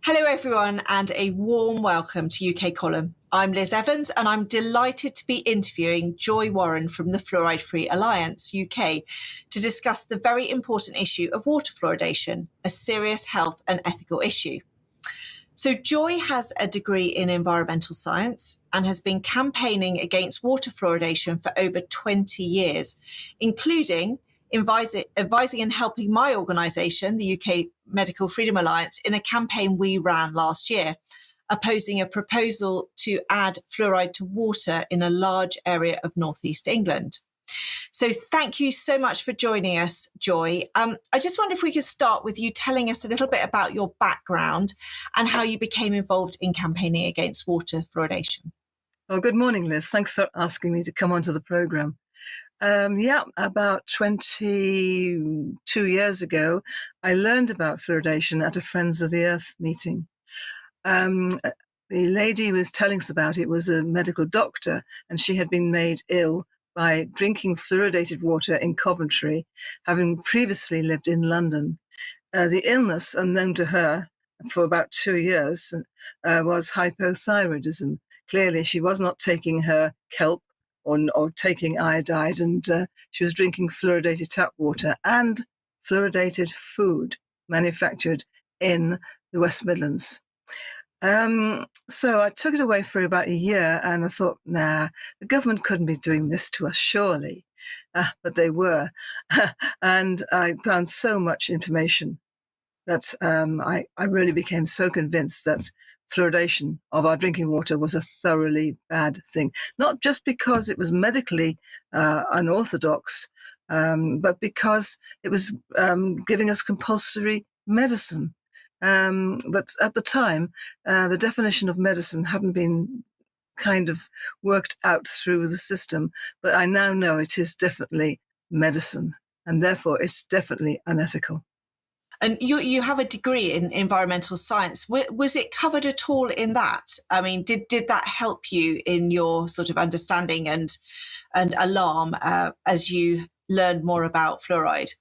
Hello, everyone, and a warm welcome to UK Column. I'm Liz Evans, and I'm delighted to be interviewing Joy Warren from the Fluoride Free Alliance UK to discuss the very important issue of water fluoridation, a serious health and ethical issue. So Joy has a degree in environmental science and has been campaigning against water fluoridation for over 20 years, including advising and helping my organisation, the UK Medical Freedom Alliance, in a campaign we ran last year, opposing a proposal to add fluoride to water in a large area of northeast England. So thank you so much for joining us, Joy. I just wonder if we could start with you telling us a little bit about your background and how you became involved in campaigning against water fluoridation. Oh, good morning, Liz. Thanks for asking me to come onto the programme. About 22 years ago, I learned about fluoridation at a Friends of the Earth meeting. The lady who was telling us about it was a medical doctor, and she had been made ill by drinking fluoridated water in Coventry, having previously lived in London. The illness, unknown to her for about 2 years, was hypothyroidism. Clearly, she was not taking her kelp or taking iodide, and she was drinking fluoridated tap water and fluoridated food manufactured in the West Midlands. So I took it away for about a year, and I thought, the government couldn't be doing this to us, surely. But they were. And I found so much information that I really became so convinced that fluoridation of our drinking water was a thoroughly bad thing, not just because it was medically unorthodox, but because it was giving us compulsory medicine. But at the time, the definition of medicine hadn't been kind of worked out through the system, but I now know it is definitely medicine, and therefore it's definitely unethical. And you have a degree in environmental science. Was it covered at all in that? I mean, did that help you in your sort of understanding and alarm as you learned more about fluoride?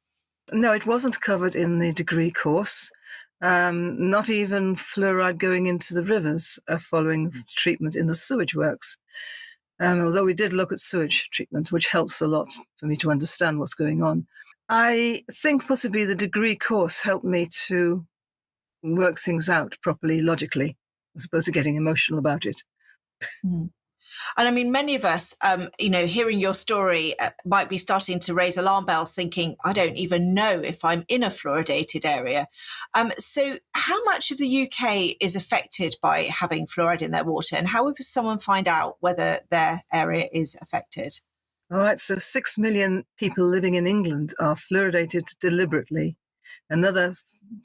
No, it wasn't covered in the degree course. Not even fluoride going into the rivers following treatment in the sewage works. Although we did look at sewage treatment, which helps a lot for me to understand what's going on. I think possibly the degree course helped me to work things out properly, logically, as opposed to getting emotional about it. Mm. And I mean, many of us, hearing your story might be starting to raise alarm bells thinking, I don't even know if I'm in a fluoridated area. So how much of the UK is affected by having fluoride in their water, and how would someone find out whether their area is affected? All right, so 6 million people living in England are fluoridated deliberately. Another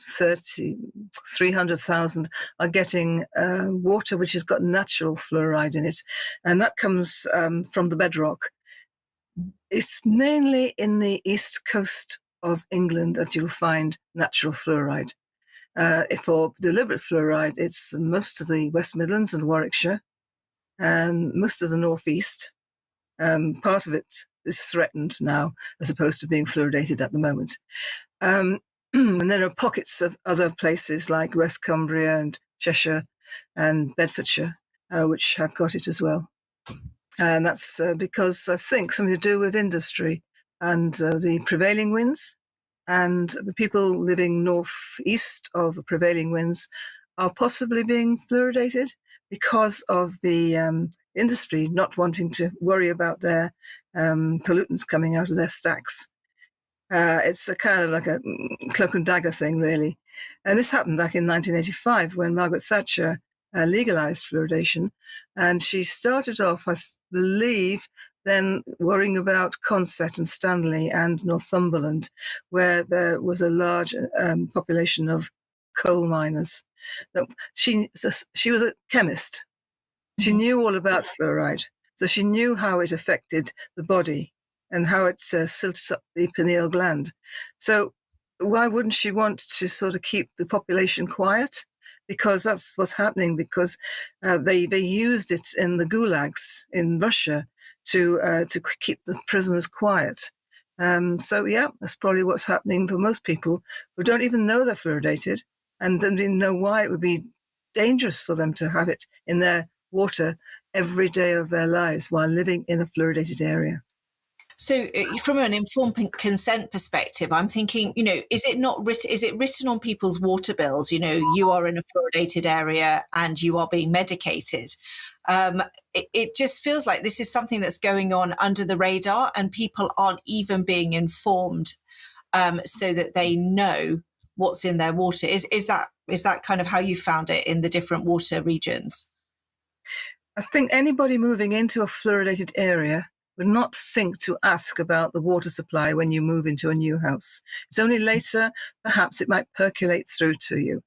300,000 are getting water which has got natural fluoride in it, and that comes from the bedrock. It's mainly in the east coast of England that you'll find natural fluoride. For deliberate fluoride, it's most of the West Midlands and Warwickshire, and most of the northeast. Part of it is threatened now, as opposed to being fluoridated at the moment. And there are pockets of other places like West Cumbria and Cheshire and Bedfordshire, which have got it as well. And that's because I think something to do with industry and the prevailing winds. And the people living northeast of the prevailing winds are possibly being fluoridated because of the industry not wanting to worry about their pollutants coming out of their stacks. It's a kind of like a cloak and dagger thing, really. And this happened back in 1985 when Margaret Thatcher legalised fluoridation. And she started off, I believe, then worrying about Consett and Stanley and Northumberland, where there was a large population of coal miners. She was a chemist. She knew all about fluoride, so she knew how it affected the body and how it silts up the pineal gland. So why wouldn't she want to sort of keep the population quiet? Because that's what's happening, because they used it in the gulags in Russia to keep the prisoners quiet. So that's probably what's happening for most people who don't even know they're fluoridated. and don't even know why it would be dangerous for them to have it in their water every day of their lives while living in a fluoridated area. So, from an informed consent perspective, I'm thinking, is it not written? Is it written on people's water bills? You are in a fluoridated area and you are being medicated. It just feels like this is something that's going on under the radar, and people aren't even being informed so that they know what's in their water. Is that kind of how you found it in the different water regions? I think anybody moving into a fluoridated area would not think to ask about the water supply when you move into a new house. It's only later, perhaps, it might percolate through to you.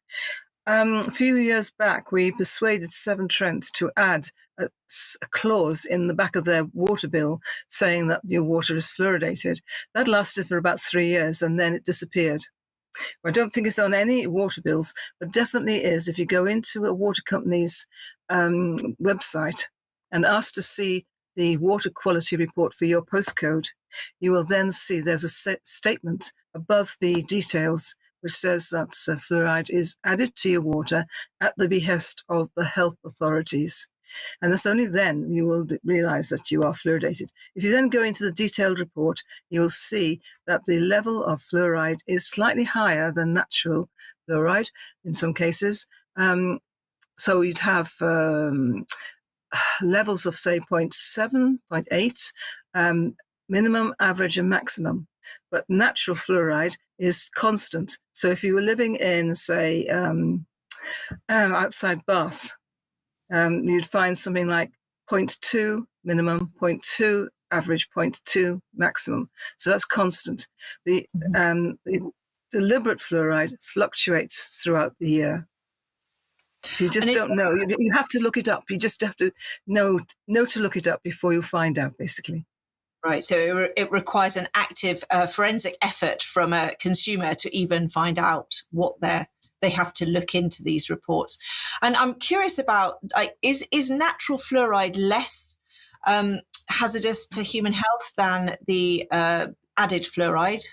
A few years back, we persuaded Severn Trent to add a clause in the back of their water bill saying that your water is fluoridated. That lasted for about 3 years, and then it disappeared. I don't think it's on any water bills, but definitely is if you go into a water company's website and ask to see the water quality report for your postcode, you will then see there's a statement above the details which says that fluoride is added to your water at the behest of the health authorities. And that's only then you will realize that you are fluoridated. If you then go into the detailed report, you will see that the level of fluoride is slightly higher than natural fluoride in some cases. So you'd have levels of, say, 0.7, 0.8, minimum, average, and maximum. But natural fluoride is constant. So if you were living in, say, outside Bath, you'd find something like 0.2 minimum, 0.2 average, 0.2 maximum. So that's constant. The deliberate fluoride fluctuates throughout the year. So you just don't know. You have to look it up. You just have to know to look it up before you find out, basically. Right. So it requires an active forensic effort from a consumer to even find out what they have to look into these reports. And I'm curious about, is natural fluoride less hazardous to human health than the added fluoride?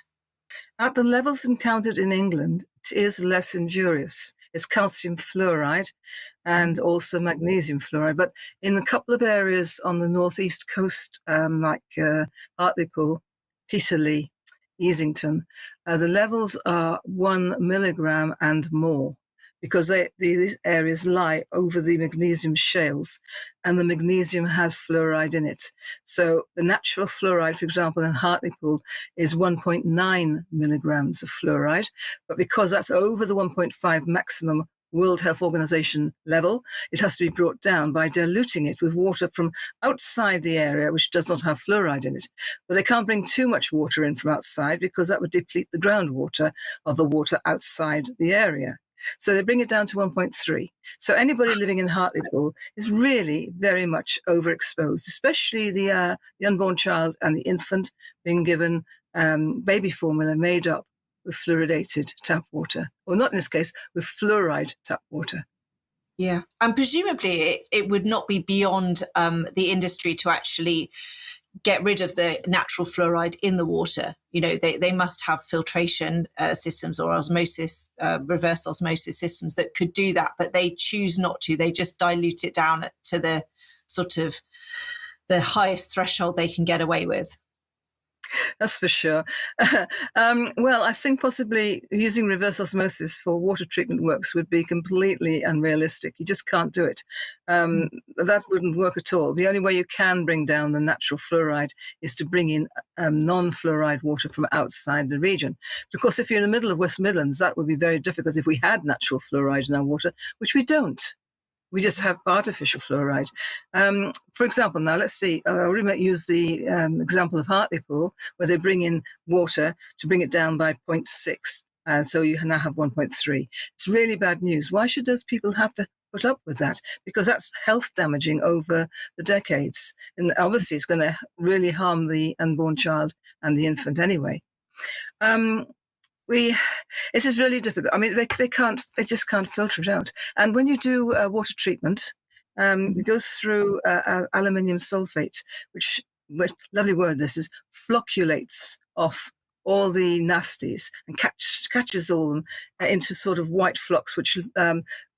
At the levels encountered in England, it is less injurious. It's calcium fluoride and also magnesium fluoride. But in a couple of areas on the northeast coast, like Hartlepool, Peterlee, Easington, the levels are 1 milligram and more, because these areas lie over the magnesium shales, and the magnesium has fluoride in it. So the natural fluoride, for example, in Hartlepool is 1.9 milligrams of fluoride, but because that's over the 1.5 maximum World Health Organization level, it has to be brought down by diluting it with water from outside the area, which does not have fluoride in it. But they can't bring too much water in from outside because that would deplete the groundwater of the water outside the area. So they bring it down to 1.3. So anybody living in Hartlepool is really very much overexposed, especially the unborn child and the infant being given baby formula made up with fluoridated tap water, or not in this case, with fluoride tap water. Yeah. And presumably it would not be beyond the industry to actually get rid of the natural fluoride in the water. They must have filtration systems or osmosis, reverse osmosis systems that could do that, but they choose not to. They just dilute it down to the sort of the highest threshold they can get away with. That's for sure. Well, I think possibly using reverse osmosis for water treatment works would be completely unrealistic. You just can't do it. That wouldn't work at all. The only way you can bring down the natural fluoride is to bring in non-fluoride water from outside the region. Because if you're in the middle of West Midlands, that would be very difficult if we had natural fluoride in our water, which we don't. We just have artificial fluoride. For example, now let's see, I already use the example of Hartlepool, where they bring in water to bring it down by 0.6. So you now have 1.3. It's really bad news. Why should those people have to put up with that? Because that's health damaging over the decades. And obviously it's going to really harm the unborn child and the infant anyway. It is really difficult. I mean, they just can't filter it out. And when you do water treatment, it goes through aluminium sulfate, which lovely word this is, flocculates off all the nasties and catches all them into sort of white flocks, which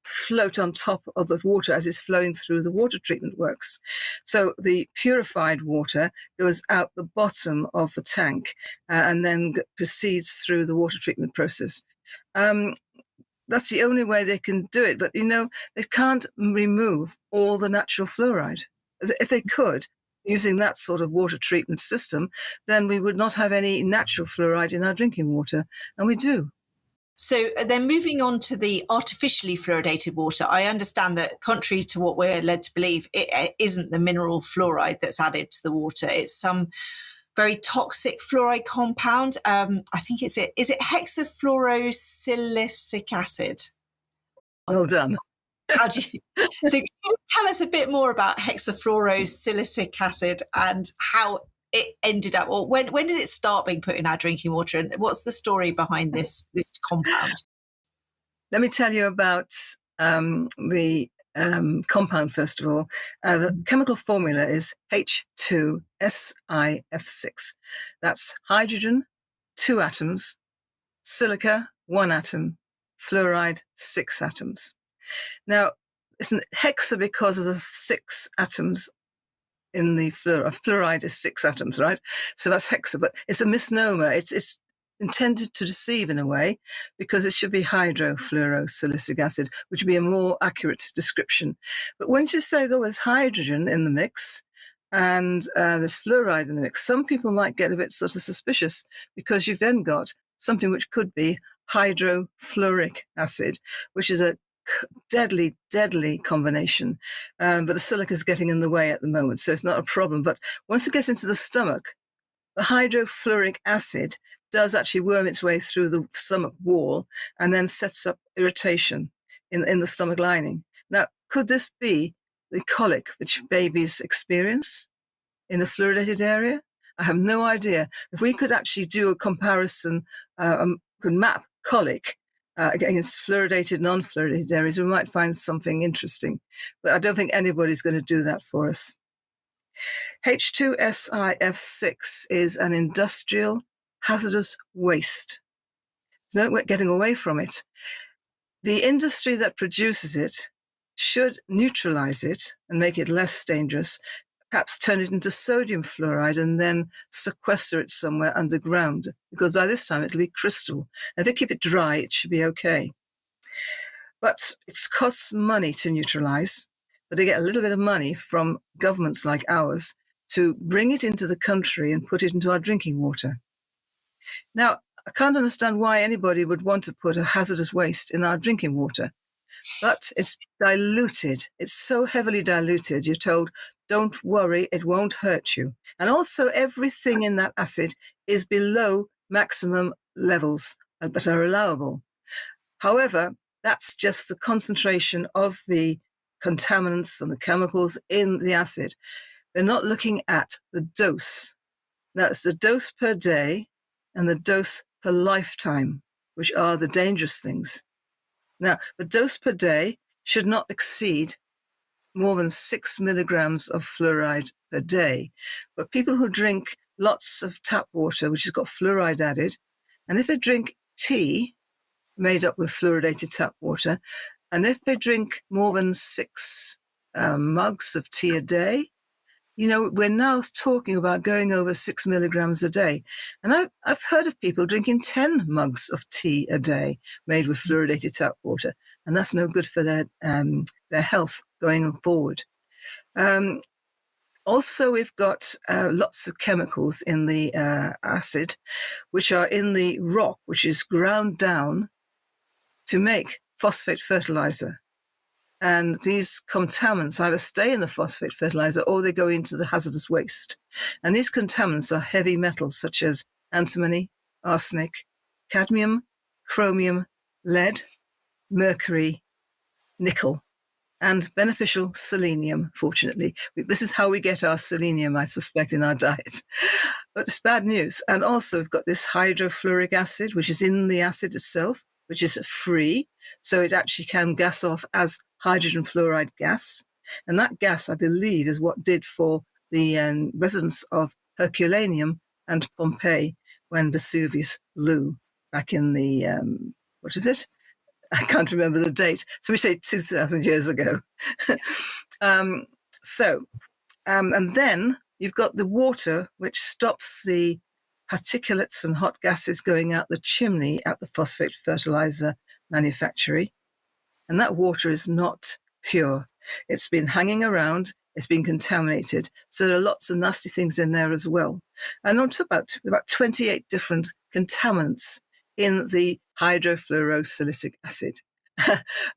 float on top of the water as it's flowing through the water treatment works. So the purified water goes out the bottom of the tank and then proceeds through the water treatment process. That's the only way they can do it. But, they can't remove all the natural fluoride. If they could, using that sort of water treatment system, then we would not have any natural fluoride in our drinking water. And we do. So then moving on to the artificially fluoridated water, I understand that contrary to what we're led to believe, it isn't the mineral fluoride that's added to the water. It's some very toxic fluoride compound. I think is it hexafluorosilicic acid? Well done. So can you tell us a bit more about hexafluorosilicic acid and how it ended up, or when did it start being put in our drinking water, and what's the story behind this compound? Let me tell you about the compound first of all. The chemical formula is H2SiF6. That's hydrogen, 2 atoms, silica, 1 atom, fluoride, 6 atoms. Now, it's an hexa because of the 6 atoms in the fluoride is 6 atoms, right? So that's hexa, but it's a misnomer. It's intended to deceive in a way because it should be hydrofluorosilicic acid, which would be a more accurate description. But once you say there's hydrogen in the mix and there's fluoride in the mix, some people might get a bit sort of suspicious because you've then got something which could be hydrofluoric acid, which is a deadly combination, but the silica is getting in the way at the moment, so it's not a problem. But once it gets into the stomach, the hydrofluoric acid does actually worm its way through the stomach wall and then sets up irritation in the stomach lining. Now, could this be the colic which babies experience in a fluoridated area? I have no idea. If we could actually do a comparison, could map colic against fluoridated, non-fluoridated areas, we might find something interesting. But I don't think anybody's going to do that for us. H2SiF6 is an industrial hazardous waste. There's no getting away from it. The industry that produces it should neutralize it and make it less dangerous, perhaps turn it into sodium fluoride and then sequester it somewhere underground, because by this time it'll be crystal. And if they keep it dry, it should be okay. But it costs money to neutralize, but they get a little bit of money from governments like ours to bring it into the country and put it into our drinking water. Now, I can't understand why anybody would want to put a hazardous waste in our drinking water, but it's diluted. It's so heavily diluted, you're told, don't worry, it won't hurt you. And also everything in that acid is below maximum levels, but are allowable. However, that's just the concentration of the contaminants and the chemicals in the acid. They're not looking at the dose. Now, it's the dose per day and the dose per lifetime, which are the dangerous things. Now, the dose per day should not exceed more than 6 milligrams of fluoride per day. But people who drink lots of tap water, which has got fluoride added, and if they drink tea made up with fluoridated tap water, and if they drink more than 6 mugs of tea a day, we're now talking about going over 6 milligrams a day. And I've heard of people drinking 10 mugs of tea a day made with fluoridated tap water, and that's no good for their health going forward. Also, we've got lots of chemicals in the acid, which are in the rock, which is ground down to make phosphate fertilizer. And these contaminants either stay in the phosphate fertilizer or they go into the hazardous waste. And these contaminants are heavy metals such as antimony, arsenic, cadmium, chromium, lead, mercury, nickel, and beneficial selenium, fortunately. This is how we get our selenium, I suspect, in our diet. But it's bad news. And also we've got this hydrofluoric acid, which is in the acid itself, which is free. So it actually can gas off as hydrogen fluoride gas. And that gas, I believe, is what did for the residents of Herculaneum and Pompeii when Vesuvius blew back in the, what is it? I can't remember the date. So we say 2,000 years ago. um, and then you've got the water, which stops the particulates and hot gases going out the chimney at the phosphate fertilizer manufactory. And that water is not pure. It's been hanging around. It's been contaminated. So there are lots of nasty things in there as well. And on top about 28 different contaminants in the hexafluorosilicic acid,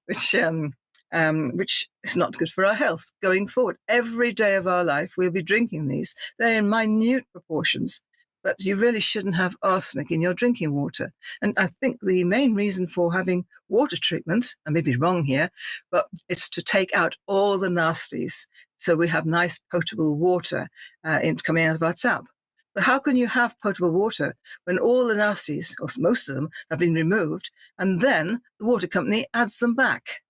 which is not good for our health going forward. Every day of our life, we'll be drinking these. They're in minute proportions, but you really shouldn't have arsenic in your drinking water. And I think the main reason for having water treatment, I may be wrong here, but it's to take out all the nasties. So we have nice potable water coming out of our tap. But how can you have potable water when all the nasties, or most of them, have been removed, and then the water company adds them back?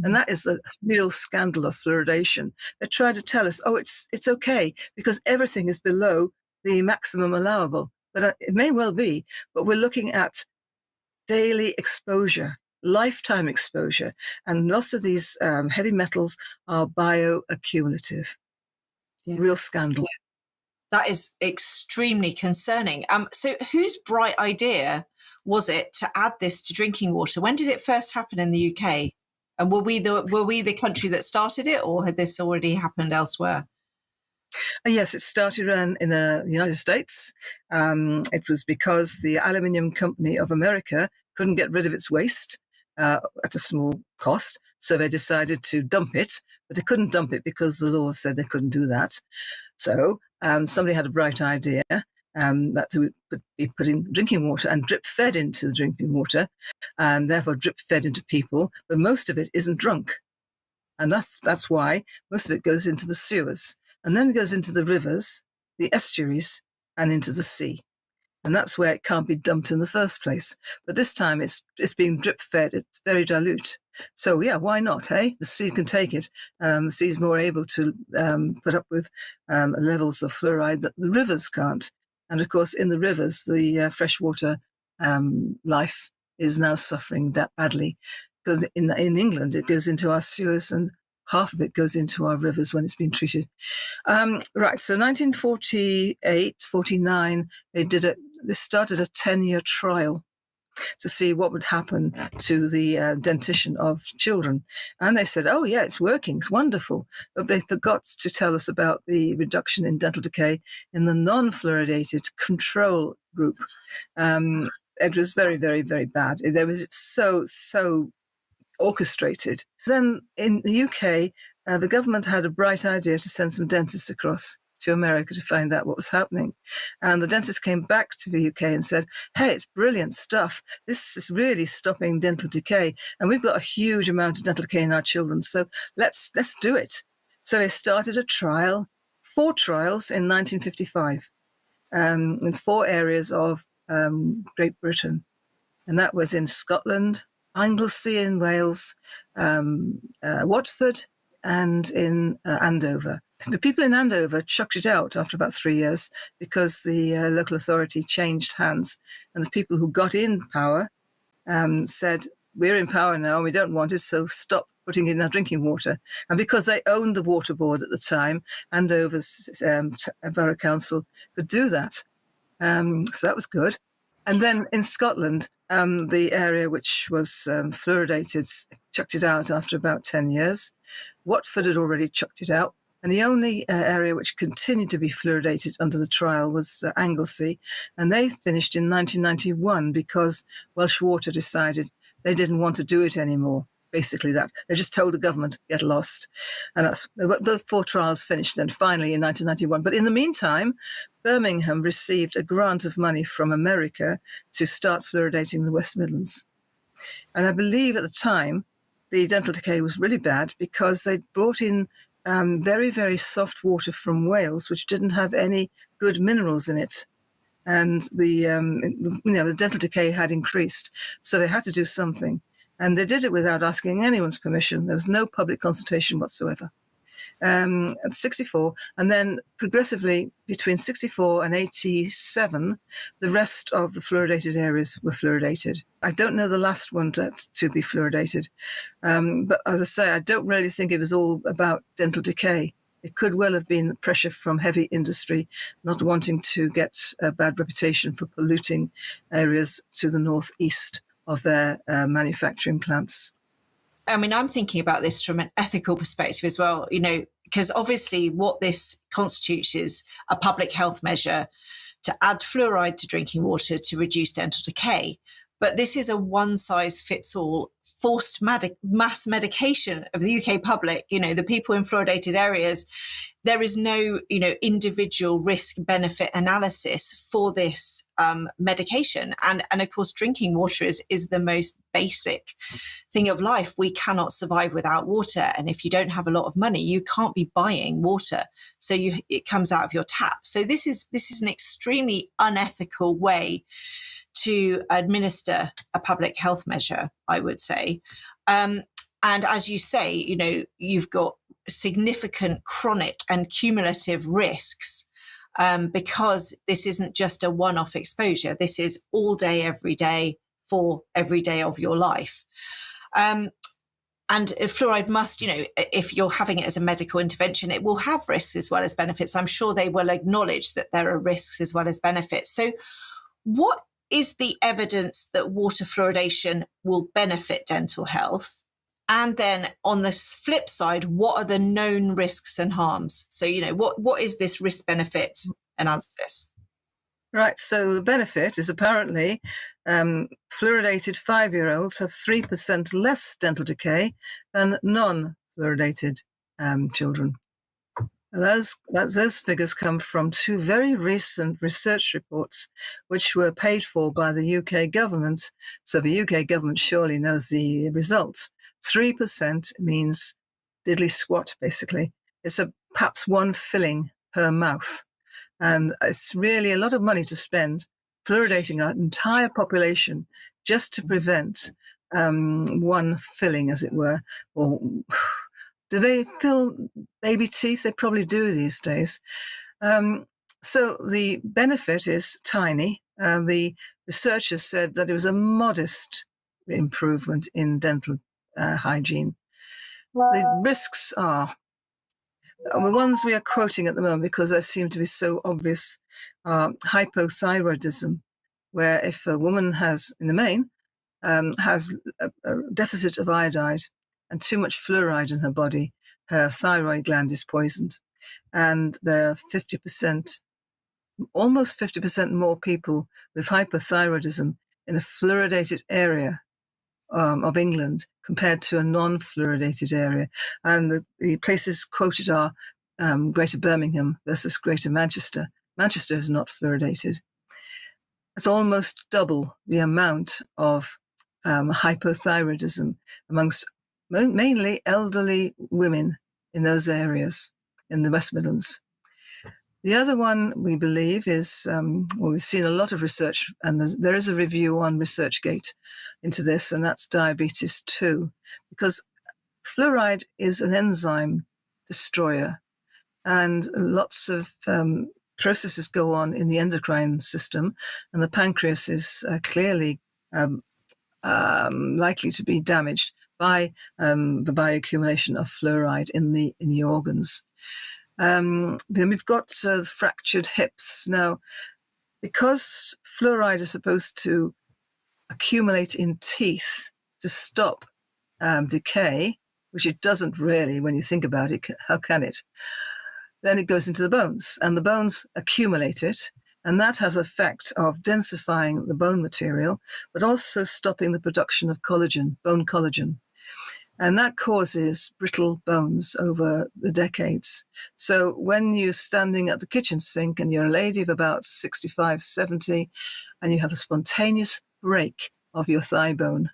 And that is a real scandal of fluoridation. They try to tell us, oh, it's okay because everything is below the maximum allowable. But it may well be, but we're looking at daily exposure, lifetime exposure, and lots of these heavy metals are bioaccumulative. Yeah. Real scandal. That is extremely concerning. So whose bright idea was it to add this to drinking water? When did it first happen in the UK? And were we the country that started it, or had this already happened elsewhere? Yes, it started in the United States. It was because the Aluminium Company of America couldn't get rid of its waste at a small cost, so they decided to dump it, but they couldn't dump it because the law said they couldn't do that. So somebody had a bright idea that would be put in drinking water and drip fed into the drinking water, and therefore drip fed into people, but most of it isn't drunk. And that's why most of it goes into the sewers. And then it goes into the rivers, the estuaries, and into the sea. And that's where it can't be dumped in the first place. But this time it's being drip fed. It's very dilute. So yeah, why not, hey? The sea can take it. The sea is more able to put up with levels of fluoride that the rivers can't. And of course, in the rivers, the freshwater life is now suffering that badly. Because in England, it goes into our sewers and half of it goes into our rivers when it's been treated. Right, so 1948, 49, they started a 10-year trial to see what would happen to the dentition of children. And they said, oh, yeah, it's working, it's wonderful. But they forgot to tell us about the reduction in dental decay in the non-fluoridated control group. It was very, very, very bad. It was so orchestrated. Then in the UK, the government had a bright idea to send some dentists across to America to find out what was happening. And the dentists came back to the UK and said, hey, it's brilliant stuff. This is really stopping dental decay. And we've got a huge amount of dental decay in our children. So let's do it. So they started a trial, 4 trials in 1955 in 4 areas of Great Britain. And that was in Scotland, Anglesey in Wales, Watford, and in Andover. The people in Andover chucked it out after about 3 years because the local authority changed hands. And the people who got in power said, we're in power now, we don't want it, so stop putting it in our drinking water. And because they owned the water board at the time, Andover's Borough Council could do that. So that was good. And then in Scotland, the area which was fluoridated chucked it out after about 10 years. Watford had already chucked it out. And the only area which continued to be fluoridated under the trial was Anglesey. And they finished in 1991 because Welsh Water decided they didn't want to do it anymore. Basically that. They just told the government, get lost. And those 4 trials finished then finally in 1991. But in the meantime, Birmingham received a grant of money from America to start fluoridating the West Midlands. And I believe at the time, the dental decay was really bad because they'd brought in very, very soft water from Wales, which didn't have any good minerals in it. And the dental decay had increased. So they had to do something. And they did it without asking anyone's permission. There was no public consultation whatsoever. At 64, and then progressively between 64 and 87, the rest of the fluoridated areas were fluoridated. I don't know the last one to be fluoridated, but as I say, I don't really think it was all about dental decay. It could well have been pressure from heavy industry not wanting to get a bad reputation for polluting areas to the northeast of their manufacturing plants. I mean, I'm thinking about this from an ethical perspective as well, because obviously what this constitutes is a public health measure to add fluoride to drinking water to reduce dental decay. But this is a one-size-fits-all forced mass medication of the UK public. The people in fluoridated areas, there is no, individual risk benefit analysis for this medication. And of course, drinking water is the most basic thing of life. We cannot survive without water. And if you don't have a lot of money, you can't be buying water. So it comes out of your tap. So this is an extremely unethical way to administer a public health measure, I would say. And as you say, you've got significant chronic and cumulative risks because this isn't just a one-off exposure. This is all day, every day, for every day of your life. And fluoride must, if you're having it as a medical intervention, it will have risks as well as benefits. I'm sure they will acknowledge that there are risks as well as benefits. So what is the evidence that water fluoridation will benefit dental health? And then on the flip side, what are the known risks and harms? So, what is this risk-benefit analysis? Right, so the benefit is apparently fluoridated 5-year-olds have 3% less dental decay than non-fluoridated children. Those figures come from 2 very recent research reports, which were paid for by the UK government. So the UK government surely knows the results. 3% means diddly squat, basically. It's perhaps 1 filling per mouth. And it's really a lot of money to spend fluoridating our entire population just to prevent 1 filling, as it were, or... Do they fill baby teeth? They probably do these days. So the benefit is tiny. The researchers said that it was a modest improvement in dental hygiene. The risks are, the ones we are quoting at the moment, because they seem to be so obvious, hypothyroidism, where if a woman has, in the main, has a deficit of iodide and too much fluoride in her body, her thyroid gland is poisoned. And there are almost 50% more people with hypothyroidism in a fluoridated area of England compared to a non-fluoridated area. And the places quoted are Greater Birmingham versus Greater Manchester. Manchester is not fluoridated. It's almost double the amount of hypothyroidism amongst mainly elderly women in those areas in the West Midlands. The other one we believe is, we've seen a lot of research, and there is a review on ResearchGate into this, and that's diabetes 2, because fluoride is an enzyme destroyer, and lots of processes go on in the endocrine system, and the pancreas is clearly likely to be damaged by the bioaccumulation of fluoride in the organs. Then we've got fractured hips. Now, because fluoride is supposed to accumulate in teeth to stop decay, which it doesn't really when you think about it, how can it? Then it goes into the bones, and the bones accumulate it, and that has effect of densifying the bone material, but also stopping the production of collagen, bone collagen. And that causes brittle bones over the decades. So when you're standing at the kitchen sink and you're a lady of about 65, 70, and you have a spontaneous break of your thigh bone,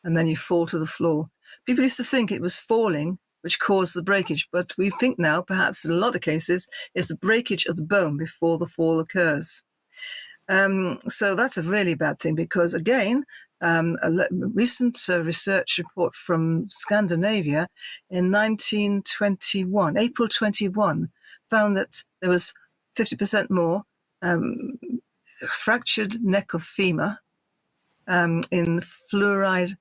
and then you fall to the floor. People used to think it was falling which caused the breakage, but we think now, perhaps in a lot of cases, it's the breakage of the bone before the fall occurs. So that's a really bad thing because, again, recent research report from Scandinavia in 1921, April 21, found that there was 50% more fractured neck of femur in fluoridated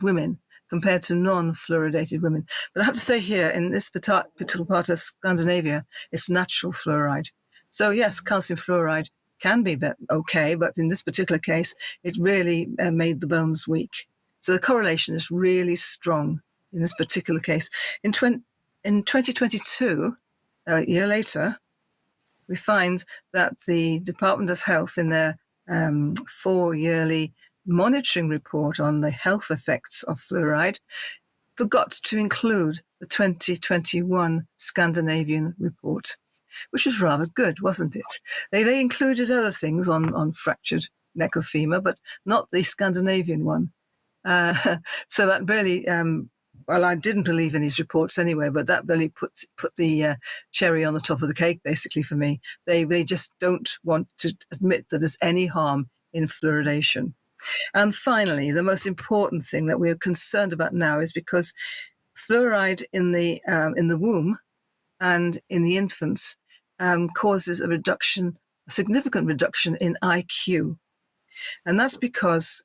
women compared to non-fluoridated women. But I have to say here, in this particular part of Scandinavia, it's natural fluoride. So yes, calcium fluoride can be okay, but in this particular case, it really made the bones weak. So the correlation is really strong in this particular case. In 2022, a year later, we find that the Department of Health, in their 4-yearly monitoring report on the health effects of fluoride, forgot to include the 2021 Scandinavian report, which was rather good, wasn't it? They included other things on fractured neck of femur, but not the Scandinavian one. So that really, well, I didn't believe in these reports anyway, but that really put the cherry on the top of the cake, basically, for me. They just don't want to admit that there's any harm in fluoridation. And finally, the most important thing that we're concerned about now is because fluoride in the womb and in the infants causes a significant reduction in IQ. And that's because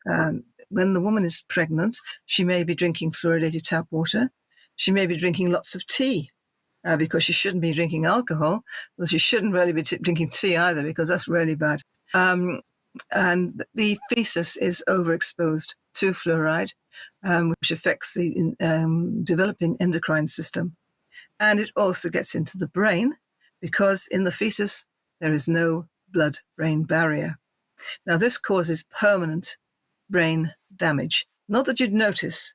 when the woman is pregnant, she may be drinking fluoridated tap water. She may be drinking lots of tea because she shouldn't be drinking alcohol. Well, she shouldn't really be drinking tea either because that's really bad. And the fetus is overexposed to fluoride, which affects the developing endocrine system. And it also gets into the brain because in the fetus, there is no blood-brain barrier. Now, this causes permanent brain damage. Not that you'd notice.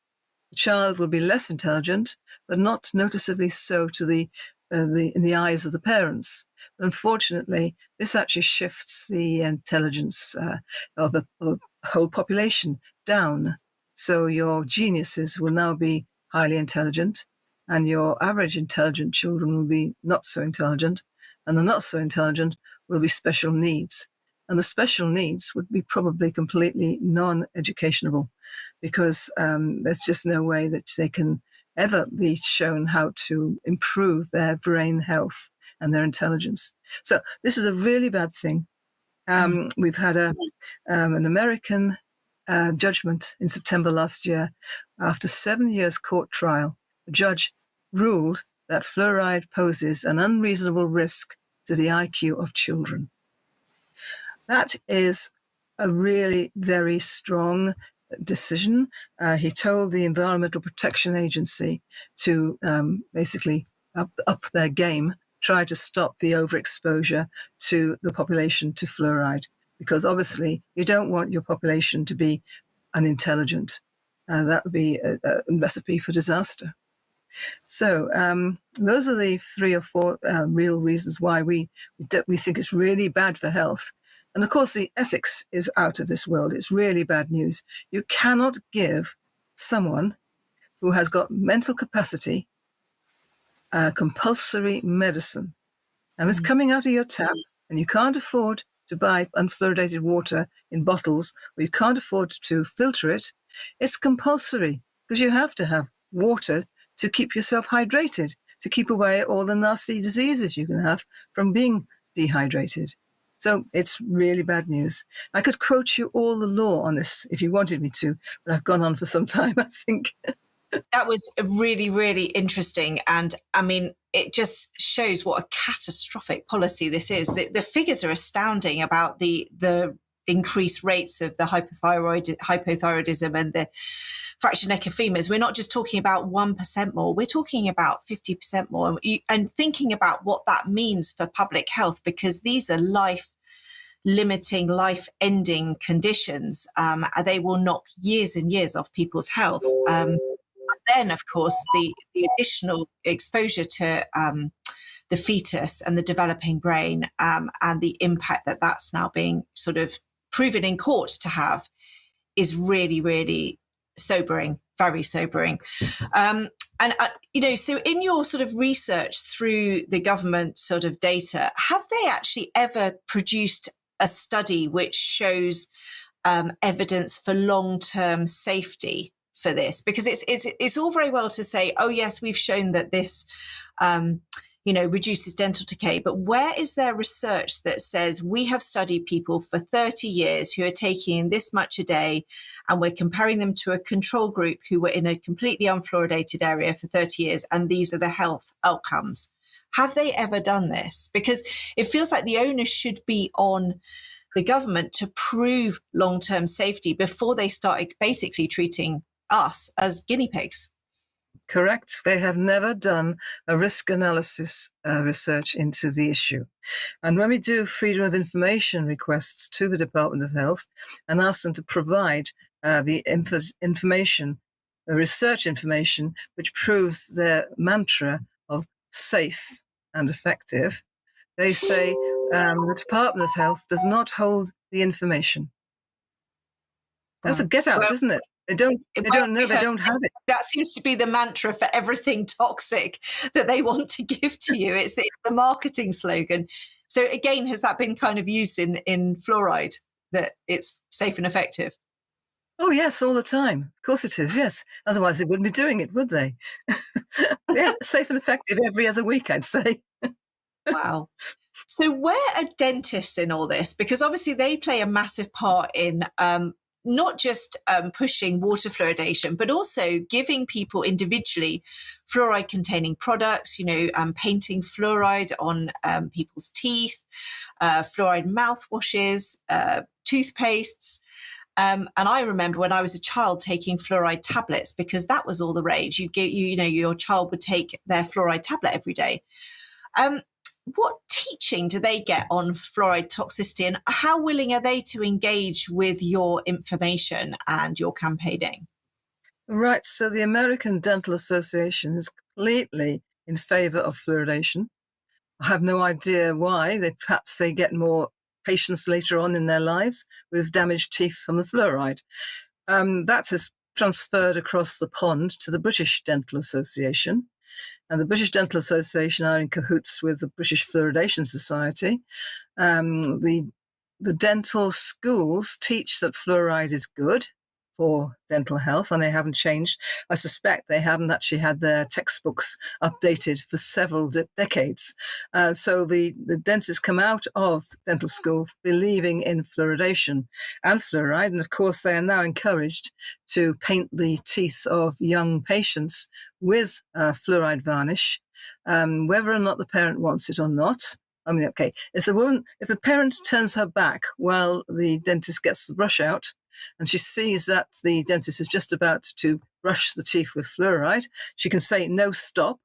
The child will be less intelligent, but not noticeably so to in the eyes of the parents. Unfortunately, this actually shifts the intelligence of a whole population down. So your geniuses will now be highly intelligent, and your average intelligent children will be not so intelligent, and the not so intelligent will be special needs. And the special needs would be probably completely non-educationable because there's just no way that they can ever be shown how to improve their brain health and their intelligence. So this is a really bad thing. We've had an American judgment in September last year. After 7 years court trial, the judge ruled that fluoride poses an unreasonable risk to the IQ of children. That is a really very strong decision. He told the Environmental Protection Agency to basically up their game, try to stop the overexposure to the population to fluoride, because obviously you don't want your population to be unintelligent. That would be a recipe for disaster. So those are the 3 or 4 real reasons why we think it's really bad for health. And of course, the ethics is out of this world. It's really bad news. You cannot give someone who has got mental capacity compulsory medicine. And it's coming out of your tap, and you can't afford to buy unfluoridated water in bottles, or you can't afford to filter it. It's compulsory because you have to have water to keep yourself hydrated, to keep away all the nasty diseases you can have from being dehydrated. So it's really bad news. I could quote you all the law on this if you wanted me to, but I've gone on for some time, I think. That was really, really interesting. And I mean, it just shows what a catastrophic policy this is. The figures are astounding about the increased rates of the hypothyroidism and the fractured neck of femurs. We're not just talking about 1% more, we're talking about 50% more. And thinking about what that means for public health, because these are life-limiting, life-ending conditions. They will knock years and years off people's health. Then, of course, the additional exposure to the fetus and the developing brain and the impact that that's now being sort of proven in court to have is really, really sobering, very sobering. So in your sort of research through the government sort of data, have they actually ever produced a study which shows evidence for long-term safety for this? Because it's all very well to say, oh yes, we've shown that this reduces dental decay, but where is there research that says we have studied people for 30 years who are taking this much a day, and we're comparing them to a control group who were in a completely unfluoridated area for 30 years, and these are the health outcomes? Have they ever done this? Because it feels like the onus should be on the government to prove long-term safety before they start basically treating us as guinea pigs. Correct. They have never done a risk analysis research into the issue. And when we do freedom of information requests to the Department of Health and ask them to provide the information, the research information, which proves their mantra of safe and effective, they say the Department of Health does not hold the information. That's a get out, isn't it? They don't know, they don't have it. That seems to be the mantra for everything toxic that they want to give to you. It's the marketing slogan. So again, has that been kind of used in fluoride, that it's safe and effective? Oh, yes, all the time. Of course it is, yes. Otherwise they wouldn't be doing it, would they? Yeah, safe and effective every other week, I'd say. Wow. So where are dentists in all this? Because obviously they play a massive part in not just pushing water fluoridation, but also giving people individually fluoride-containing products, painting fluoride on people's teeth, fluoride mouthwashes, toothpastes. And I remember when I was a child taking fluoride tablets, because that was all the rage. Your child would take their fluoride tablet every day. What teaching do they get on fluoride toxicity, and how willing are they to engage with your information and your campaigning? Right. So the American Dental Association is completely in favor of fluoridation. I have no idea why. Perhaps they get more patients later on in their lives with damaged teeth from the fluoride. That has transferred across the pond to the British Dental Association. And the British Dental Association are in cahoots with the British Fluoridation Society. The dental schools teach that fluoride is good for dental health, and they haven't changed. I suspect they haven't actually had their textbooks updated for several decades. So the dentists come out of dental school believing in fluoridation and fluoride, and of course they are now encouraged to paint the teeth of young patients with fluoride varnish, whether or not the parent wants it or not. I mean, okay, if the parent turns her back while the dentist gets the brush out, and she sees that the dentist is just about to brush the teeth with fluoride, she can say, no, stop.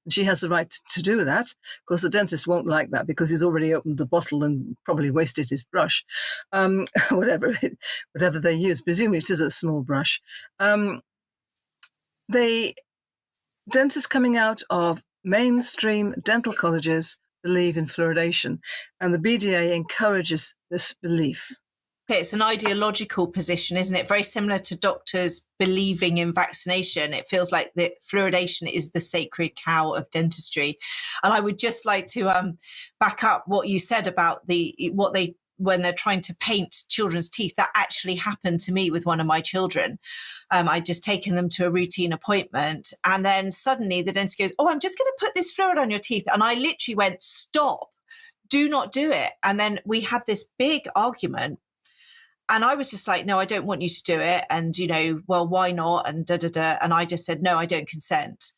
And she has the right to do that. Of course, the dentist won't like that because he's already opened the bottle and probably wasted his brush. Whatever they use, presumably it is a small brush. The dentists coming out of mainstream dental colleges believe in fluoridation, and the BDA encourages this belief. It's an ideological position, isn't it? Very similar to doctors believing in vaccination. It feels like that fluoridation is the sacred cow of dentistry. And I would just like to back up what you said about when they're trying to paint children's teeth. That actually happened to me with one of my children. I'd just taken them to a routine appointment, and then suddenly the dentist goes, oh, I'm just going to put this fluoride on your teeth. And I literally went, stop, do not do it. And then we had this big argument. And I was just like, no, I don't want you to do it. And, well, why not? And And I just said, no, I don't consent.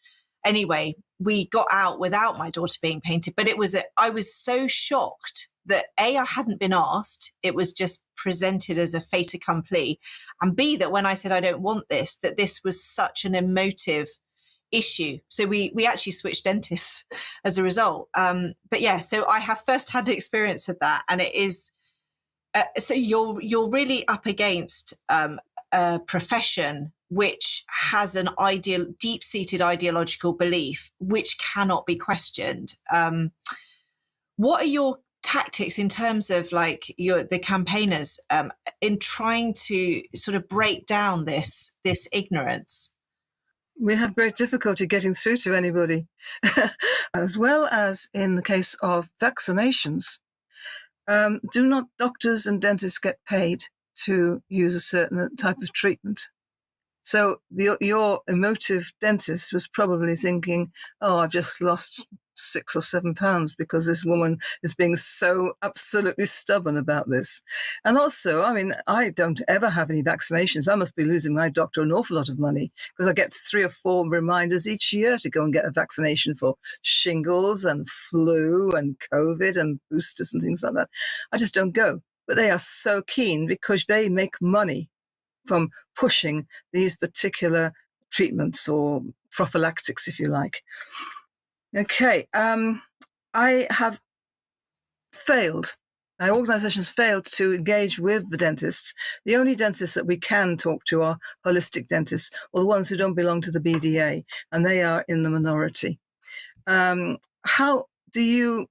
Anyway, we got out without my daughter being painted. But I was so shocked that A, I hadn't been asked. It was just presented as a fait accompli. And B, that when I said, I don't want this, that this was such an emotive issue. So we actually switched dentists as a result. But yeah, so I have firsthand experience of that. And it is, so you're really up against a profession which has an deep-seated ideological belief which cannot be questioned. What are your tactics in terms of the campaigners in trying to sort of break down this ignorance? We have great difficulty getting through to anybody, as well as in the case of vaccinations. Do not doctors and dentists get paid to use a certain type of treatment. So your emotive dentist was probably thinking, oh, I've just lost 6 or 7 pounds because this woman is being so absolutely stubborn about this. And also, I mean, I don't ever have any vaccinations. I must be losing my doctor an awful lot of money because I get 3 or 4 reminders each year to go and get a vaccination for shingles and flu and COVID and boosters and things like that. I just don't go. But they are so keen because they make money from pushing these particular treatments or prophylactics, if you like. Okay, I have failed. Our organization's failed to engage with the dentists. The only dentists that we can talk to are holistic dentists, or the ones who don't belong to the BDA, and they are in the minority. How do you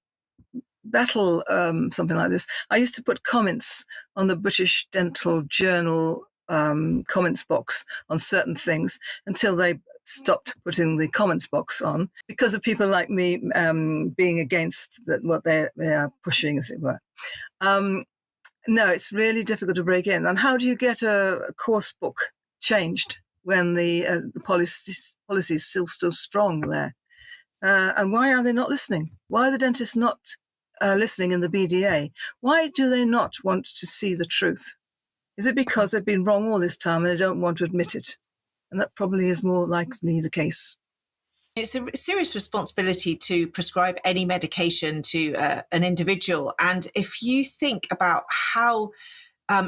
battle something like this? I used to put comments on the British Dental Journal comments box on certain things until they stopped putting the comments box on because of people like me being against what they are pushing, as it were. No, it's really difficult to break in. And how do you get a course book changed when the policy is still so strong there? And why are they not listening? Why are the dentists not listening in the BDA? Why do they not want to see the truth? Is it because they've been wrong all this time and they don't want to admit it? And that probably is more likely the case. It's a serious responsibility to prescribe any medication to an individual. And if you think about how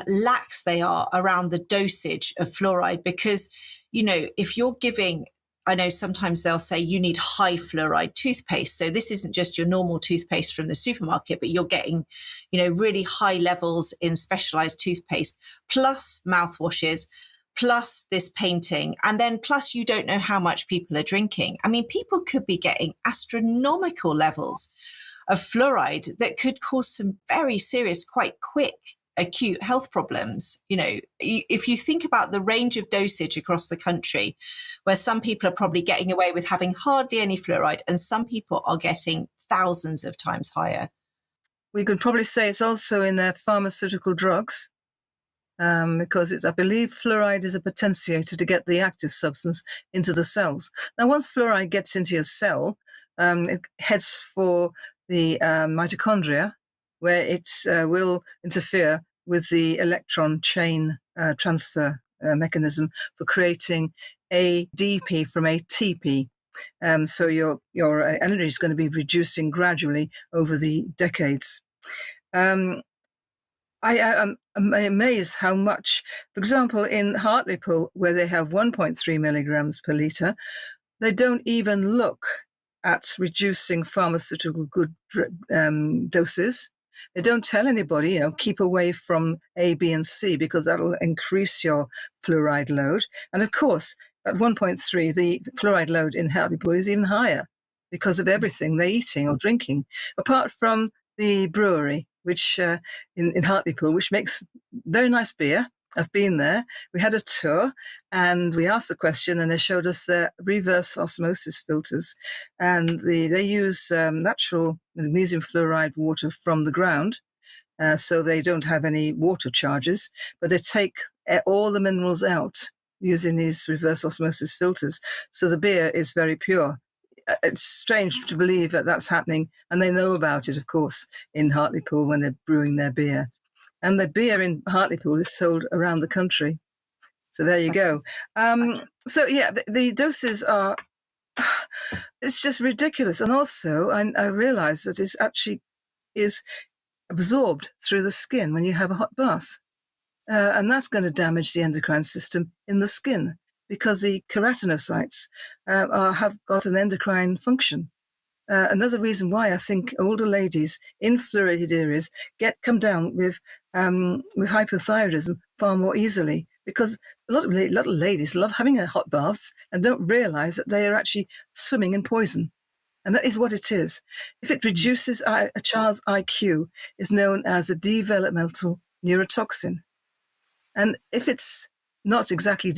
lax they are around the dosage of fluoride, because, you know, if you're giving, I know sometimes they'll say you need high fluoride toothpaste. So this isn't just your normal toothpaste from the supermarket, but you're getting, you know, really high levels in specialized toothpaste, plus mouthwashes, plus this painting, and then plus you don't know how much people are drinking. I mean, people could be getting astronomical levels of fluoride that could cause some very serious, quite quick acute health problems. You know, if you think about the range of dosage across the country, where some people are probably getting away with having hardly any fluoride and some people are getting thousands of times higher. We could probably say it's also in their pharmaceutical drugs, because I believe fluoride is a potentiator to get the active substance into the cells. Now, once fluoride gets into your cell, it heads for the mitochondria, where it will interfere with the electron chain transfer mechanism for creating ADP from ATP. So your energy is going to be reducing gradually over the decades. I am amazed how much, for example, in Hartlepool, where they have 1.3 milligrams per litre, they don't even look at reducing pharmaceutical good doses. They don't tell anybody, you know, keep away from A, B, and C because that'll increase your fluoride load. And of course, at 1.3, the fluoride load in Hartlepool is even higher because of everything they're eating or drinking, apart from the brewery, which in Hartlepool, which makes very nice beer. I've been there. We had a tour and we asked the question and they showed us their reverse osmosis filters. And they use natural magnesium fluoride water from the ground. So they don't have any water charges, but they take all the minerals out using these reverse osmosis filters. So the beer is very pure. It's strange to believe that that's happening, and they know about it, of course, in Hartlepool when they're brewing their beer. And the beer in Hartlepool is sold around the country. So there you go. So yeah, the doses are, it's just ridiculous. And also, I realize that it actually is absorbed through the skin when you have a hot bath. And that's going to damage the endocrine system in the skin, because the keratinocytes have got an endocrine function. Another reason why I think older ladies in fluoridated areas come down with hypothyroidism far more easily, because a lot of ladies love having a hot baths and don't realize that they are actually swimming in poison. And that is what it is. If it reduces a child's IQ, it's known as a developmental neurotoxin. And if it's not exactly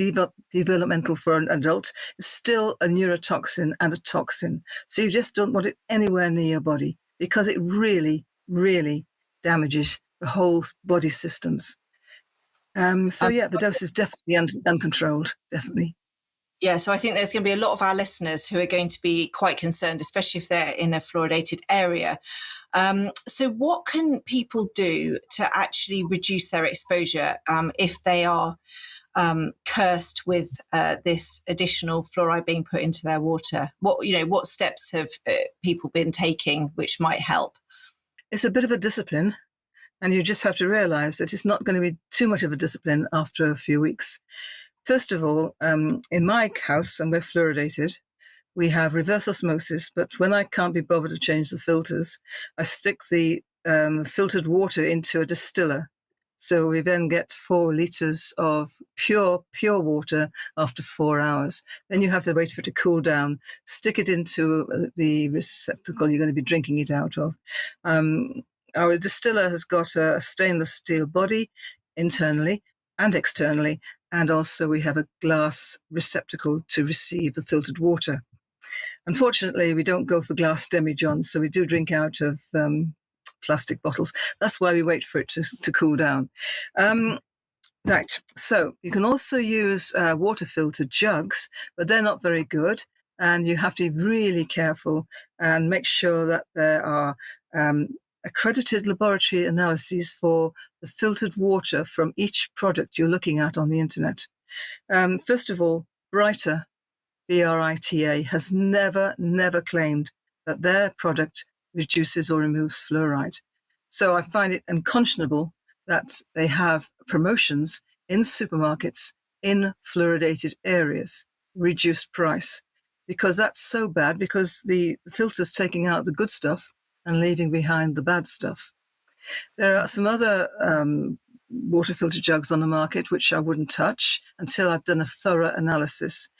developmental for an adult, it's still a neurotoxin and a toxin. So you just don't want it anywhere near your body, because it really, really damages the whole body systems. So yeah, the dose is definitely uncontrolled, definitely. Yeah, so I think there's going to be a lot of our listeners who are going to be quite concerned, especially if they're in a fluoridated area. So what can people do to actually reduce their exposure if they are cursed with this additional fluoride being put into their water? What steps have people been taking which might help? It's a bit of a discipline, and you just have to realize that it's not going to be too much of a discipline after a few weeks. First of all, in my house, and we're fluoridated, we have reverse osmosis, but when I can't be bothered to change the filters, I stick the filtered water into a distiller. So we then get 4 liters of pure water after 4 hours. Then you have to wait for it to cool down, stick it into the receptacle you're going to be drinking it out of. Our distiller has got a stainless steel body internally and externally, and also we have a glass receptacle to receive the filtered water. Unfortunately, we don't go for glass demijohns, so we do drink out of plastic bottles. That's why we wait for it to cool down. Right, so you can also use water filtered jugs, but they're not very good, and you have to be really careful and make sure that there are accredited laboratory analyses for the filtered water from each product you're looking at on the internet. First of all, Brita, BRITA, has never claimed that their product reduces or removes fluoride. So I find it unconscionable that they have promotions in supermarkets in fluoridated areas, reduced price, because that's so bad, because the filter's taking out the good stuff and leaving behind the bad stuff. There are some other water filter jugs on the market which I wouldn't touch until I've done a thorough analysis.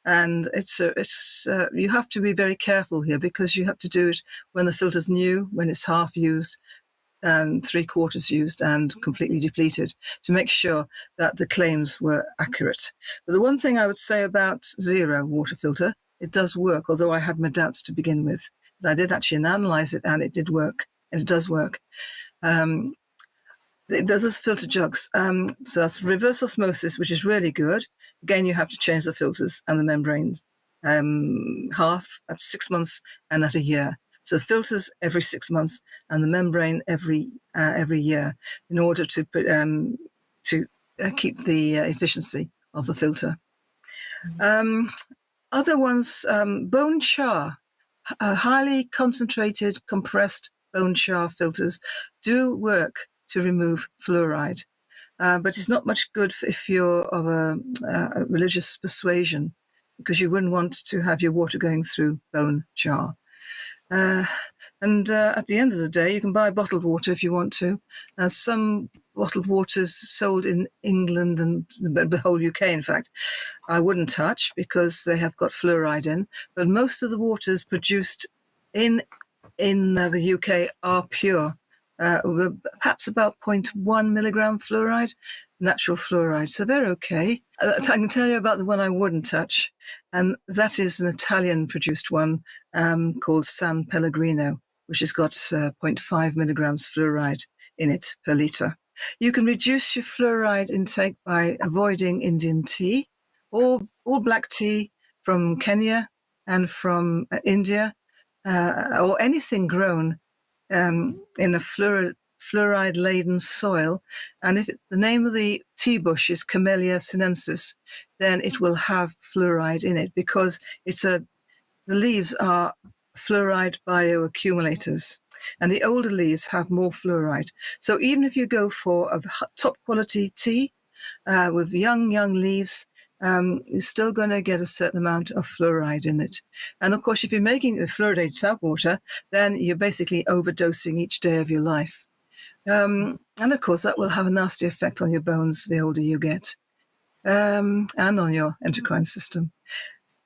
And you have to be very careful here, because you have to do it when the filter's new, when it's half used and 3/4 used and completely depleted, to make sure that the claims were accurate. But the one thing I would say about Zero water filter, it does work, although I had my doubts to begin with. But I did actually analyze it, and it did work, and it does work. There's filter jugs. So that's reverse osmosis, which is really good. Again, you have to change the filters and the membranes half at 6 months and at a year. So filters every 6 months and the membrane every year, in order to keep the efficiency of the filter. Other ones, bone char, highly concentrated, compressed bone char filters do work to remove fluoride, but it's not much good if you're of a religious persuasion, because you wouldn't want to have your water going through bone char. And at the end of the day, you can buy bottled water if you want to. Some bottled waters sold in England and the whole UK, in fact, I wouldn't touch, because they have got fluoride in. But most of the waters produced in the UK are pure. Perhaps about 0.1 milligram fluoride, natural fluoride. So they're okay. I can tell you about the one I wouldn't touch, and that is an Italian-produced one called San Pellegrino, which has got 0.5 milligrams fluoride in it per litre. You can reduce your fluoride intake by avoiding Indian tea or black tea from Kenya and from India, or anything grown in a fluoride-laden soil. And if the name of the tea bush is Camellia sinensis, then it will have fluoride in it, because the leaves are fluoride bioaccumulators, and the older leaves have more fluoride. So even if you go for a top quality tea with young leaves, you're still going to get a certain amount of fluoride in it. And of course, if you're making it with fluoridated tap water, then you're basically overdosing each day of your life. And of course, that will have a nasty effect on your bones the older you get, and on your endocrine system.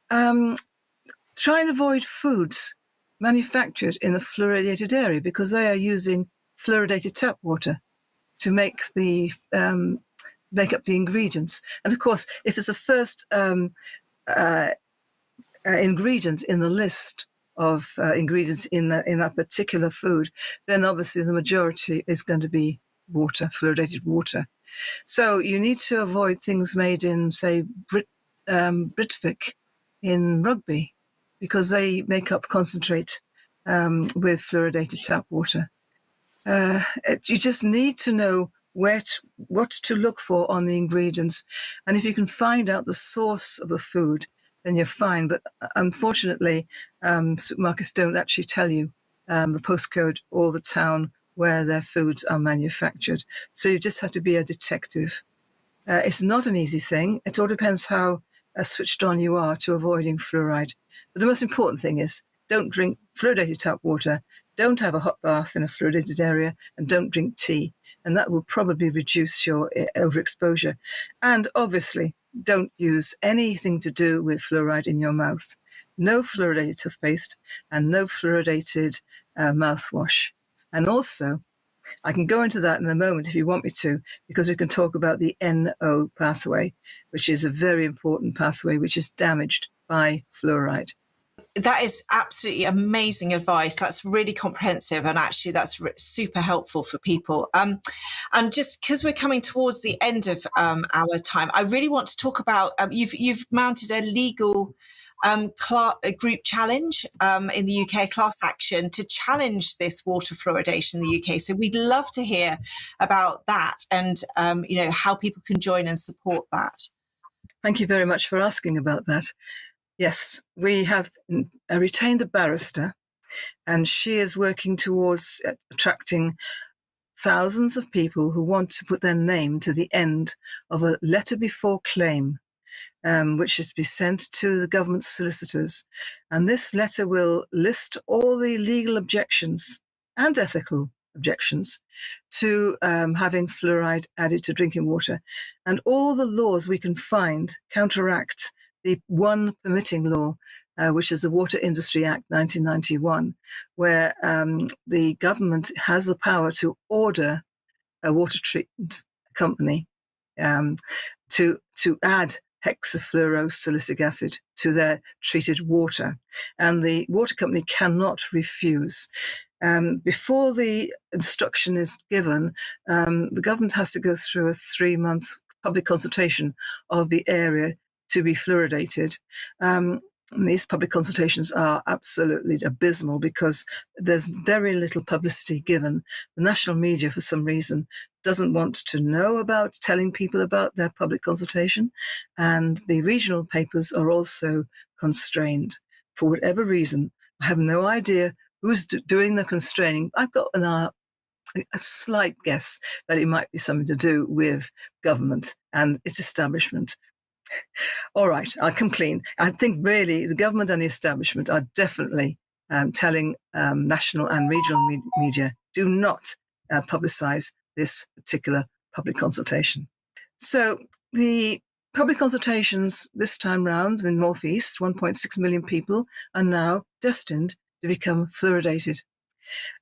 Try and avoid foods manufactured in a fluoridated area, because they are using fluoridated tap water to make up the ingredients. And of course, if it's the first ingredient in the list of ingredients in that particular food, then obviously the majority is going to be water, fluoridated water. So you need to avoid things made in, say, Britvic in Rugby, because they make up concentrate with fluoridated tap water. You just need to know what to look for on the ingredients. And if you can find out the source of the food, then you're fine. But unfortunately, supermarkets don't actually tell you the postcode or the town where their foods are manufactured. So you just have to be a detective. It's not an easy thing. It all depends how switched on you are to avoiding fluoride. But the most important thing is don't drink fluoridated tap water, don't have a hot bath in a fluoridated area, and don't drink tea. And that will probably reduce your overexposure. And obviously, don't use anything to do with fluoride in your mouth. No fluoridated toothpaste and no fluoridated mouthwash. And also, I can go into that in a moment if you want me to, because we can talk about the NO pathway, which is a very important pathway which is damaged by fluoride. That is absolutely amazing advice. That's really comprehensive, and actually that's super helpful for people. And just because we're coming towards the end of our time, I really want to talk about you've mounted a legal a group challenge in the UK, class action, to challenge this water fluoridation in the UK. So we'd love to hear about that, and how people can join and support that. Thank you very much for asking about that. Yes, we have retained a barrister, and she is working towards attracting thousands of people who want to put their name to the end of a letter before claim, which is to be sent to the government solicitors. And this letter will list all the legal objections and ethical objections to having fluoride added to drinking water. And all the laws we can find counteract the one permitting law, which is the Water Industry Act 1991, where the government has the power to order a water treatment company to add hexafluorosilicic acid to their treated water. And the water company cannot refuse. Before the instruction is given, the government has to go through a 3-month public consultation of the area to be fluoridated. And these public consultations are absolutely abysmal because there's very little publicity given. The national media, for some reason, doesn't want to know about telling people about their public consultation. And the regional papers are also constrained for whatever reason. I have no idea who's doing the constraining. I've got a slight guess that it might be something to do with government and its establishment. All right, I'll come clean. I think really the government and the establishment are definitely telling national and regional media, do not publicize this particular public consultation. So the public consultations this time round in North East, 1.6 million people are now destined to become fluoridated.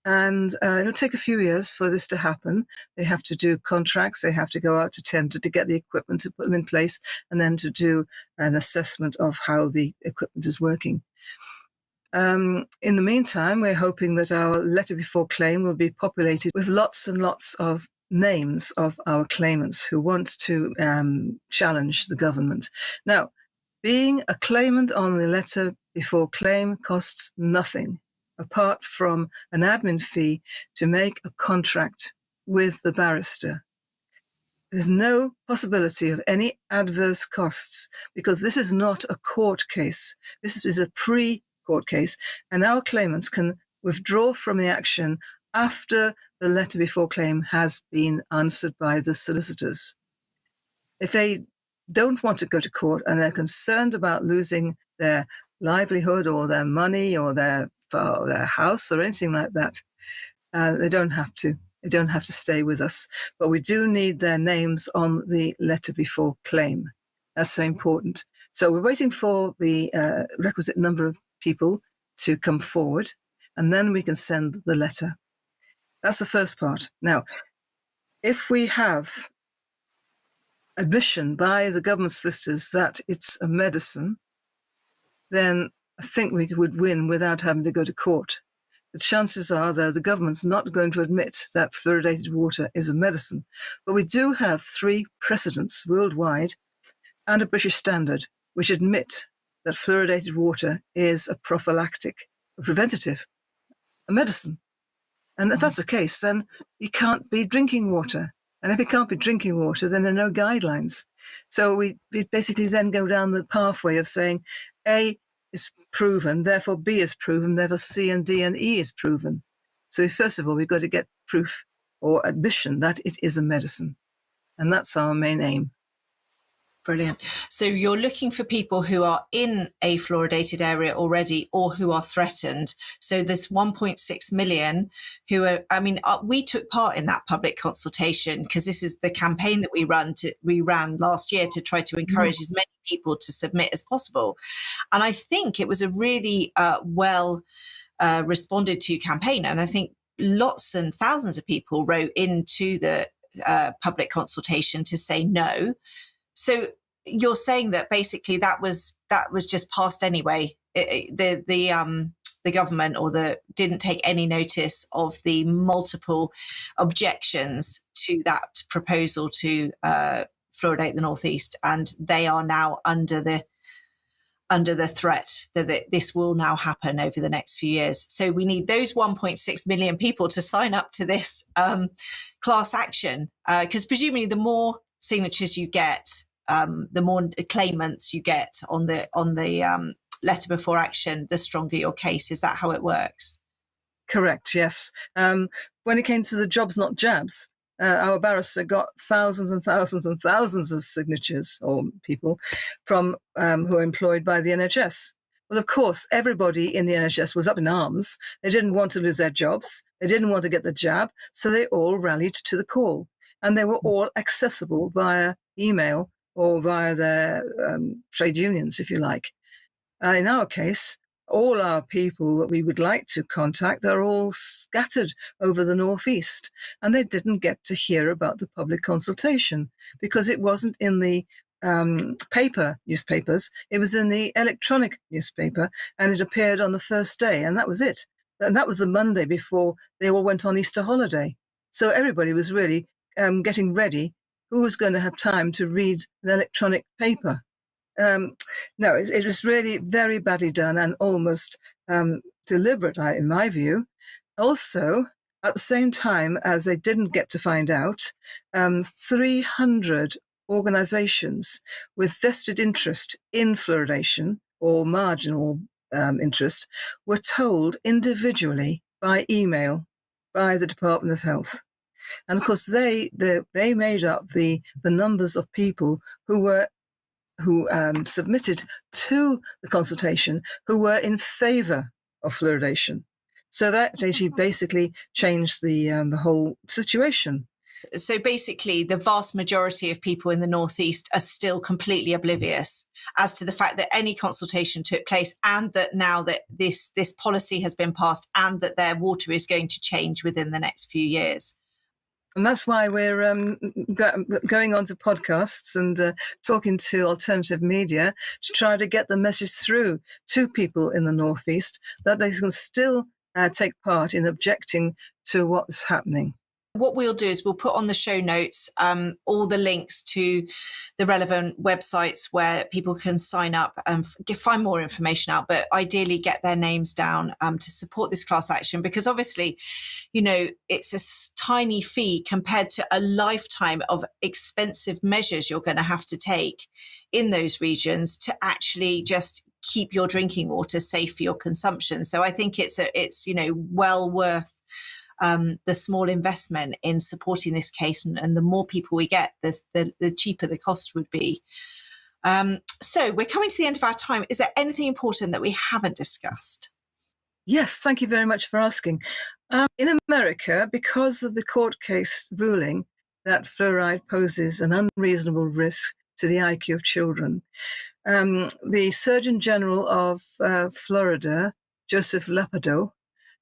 And it'll take a few years for this to happen. They have to do contracts. They have to go out to tender to get the equipment to put them in place, and then to do an assessment of how the equipment is working. In the meantime, we're hoping that our letter before claim will be populated with lots and lots of names of our claimants who want to challenge the government. Now, being a claimant on the letter before claim costs nothing, apart from an admin fee to make a contract with the barrister. There's no possibility of any adverse costs because this is not a court case. This is a pre-court case, and our claimants can withdraw from the action after the letter before claim has been answered by the solicitors. If they don't want to go to court and they're concerned about losing their livelihood or their money or their house or anything like that, they don't have to. They don't have to stay with us. But we do need their names on the letter before claim. That's so important. So we're waiting for the requisite number of people to come forward, and then we can send the letter. That's the first part. Now, if we have admission by the government solicitors that it's a medicine, then I think we would win without having to go to court. the chances are that the government's not going to admit that fluoridated water is a medicine. But we do have 3 precedents worldwide and a British standard which admit that fluoridated water is a prophylactic, a preventative, a medicine. And if that's the case, then you can't be drinking water. And if it can't be drinking water, then there are no guidelines. So we basically then go down the pathway of saying A is proven, therefore B is proven, therefore C and D and E is proven. So first of all, we've got to get proof or admission that it is a medicine. And that's our main aim. Brilliant. So you're looking for people who are in a fluoridated area already or who are threatened. So there's 1.6 million who are, we took part in that public consultation because this is the campaign that we ran last year to try to encourage as many people to submit as possible. And I think it was a really well responded to campaign. And I think lots and thousands of people wrote into the public consultation to say no. So you're saying that basically that was just passed anyway. The government didn't take any notice of the multiple objections to that proposal to fluoridate the Northeast, and they are now under the threat that this will now happen over the next few years. So we need those 1.6 million people to sign up to this class action, because presumably the more signatures you get, the more claimants you get on the letter before action, the stronger your case. Is that how it works? Correct, yes. When it came to the jobs not jabs, our barrister got thousands and thousands and thousands of signatures or people from who are employed by the NHS. Well, of course, everybody in the NHS was up in arms. They didn't want to lose their jobs. They didn't want to get the jab. So they all rallied to the call. And they were all accessible via email or via their trade unions, if you like. In our case, all our people that we would like to contact are all scattered over the Northeast, and they didn't get to hear about the public consultation because it wasn't in the paper newspapers. It was in the electronic newspaper, and it appeared on the first day, and that was it. And that was the Monday before they all went on Easter holiday. So everybody was really getting ready. Who was going to have time to read an electronic paper? No, it was really very badly done and almost deliberate, in my view. Also, at the same time as they didn't get to find out, 300 organizations with vested interest in fluoridation or marginal interest were told individually by email by the Department of Health. And of course, they made up the numbers of people who submitted to the consultation who were in favour of fluoridation. So that actually basically changed the whole situation. So basically, the vast majority of people in the Northeast are still completely oblivious as to the fact that any consultation took place, and that now that this policy has been passed, and that their water is going to change within the next few years. And that's why we're going on to podcasts and talking to alternative media to try to get the message through to people in the Northeast that they can still take part in objecting to what's happening. What we'll do is we'll put on the show notes all the links to the relevant websites where people can sign up and find more information out, but ideally get their names down to support this class action, because obviously, it's a tiny fee compared to a lifetime of expensive measures you're going to have to take in those regions to actually just keep your drinking water safe for your consumption. So I think it's well worth the small investment in supporting this case, and the more people we get, the cheaper the cost would be. So we're coming to the end of our time. Is there anything important that we haven't discussed? Yes, thank you very much for asking. In America, because of the court case ruling that fluoride poses an unreasonable risk to the IQ of children, the Surgeon General of Florida, Joseph Ladapo,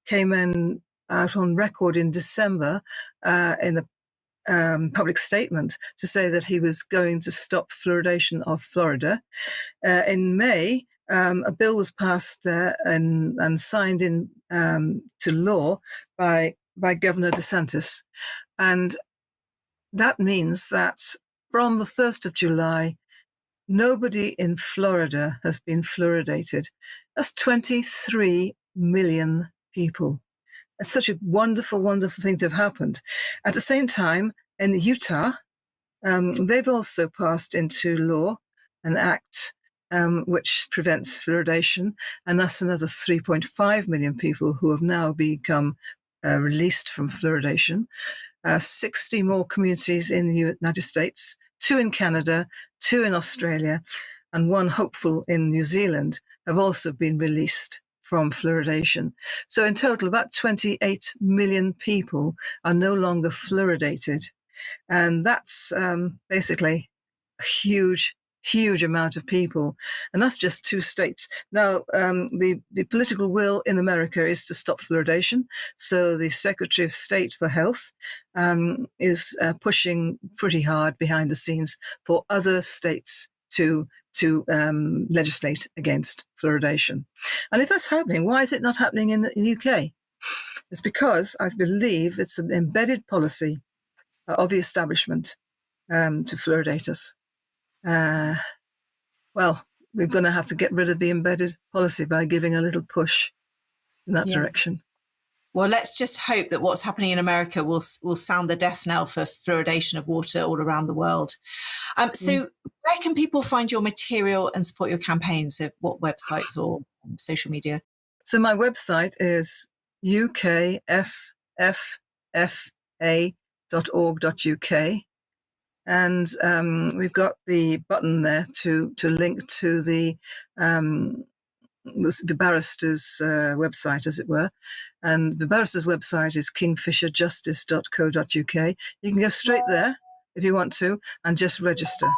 came out on record in December in a public statement to say that he was going to stop fluoridation of Florida. In May, a bill was passed and signed in to law by Governor DeSantis. And that means that from the 1st of July, nobody in Florida has been fluoridated. That's 23 million people. It's such a wonderful, wonderful thing to have happened. At the same time, in Utah, they've also passed into law an act which prevents fluoridation, and that's another 3.5 million people who have now become released from fluoridation. 60 more communities in the United States, 2 in Canada, 2 in Australia, and 1 hopeful in New Zealand have also been released from fluoridation. So in total, about 28 million people are no longer fluoridated. And that's basically a huge, huge amount of people. And that's just 2 states. Now, the political will in America is to stop fluoridation. So the Secretary of State for Health is pushing pretty hard behind the scenes for other states to legislate against fluoridation. And if that's happening, why is it not happening in the UK? It's because I believe it's an embedded policy of the establishment to fluoridate us. Well, we're going to have to get rid of the embedded policy by giving a little push in that direction. Well, let's just hope that what's happening in America will sound the death knell for fluoridation of water all around the world. So where can people find your material and support your campaigns? So what websites or social media? So my website is ukfffa.org.uk. And we've got the button there to link to the barrister's website, as it were. And the barrister's website is kingfisherjustice.co.uk. You can go straight there if you want to and just register.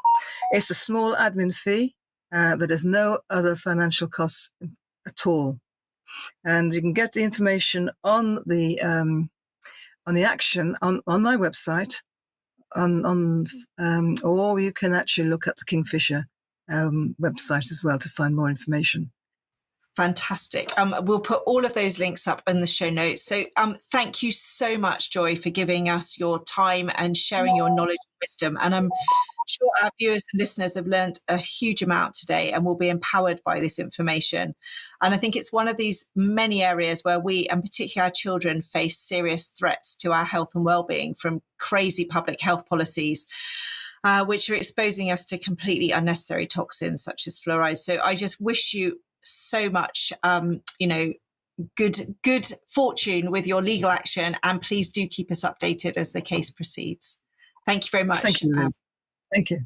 It's a small admin fee, but there's no other financial costs at all. And you can get the information on the action on my website, or you can actually look at the Kingfisher website as well to find more information. Fantastic. We'll put all of those links up in the show notes. So thank you so much, Joy, for giving us your time and sharing your knowledge and wisdom. And I'm sure our viewers and listeners have learned a huge amount today and will be empowered by this information. And I think it's one of these many areas where we, and particularly our children, face serious threats to our health and well-being from crazy public health policies, which are exposing us to completely unnecessary toxins such as fluoride. So I just wish you so much, good fortune with your legal action, and please do keep us updated as the case proceeds. Thank you very much. Thank you, Liz. Thank you.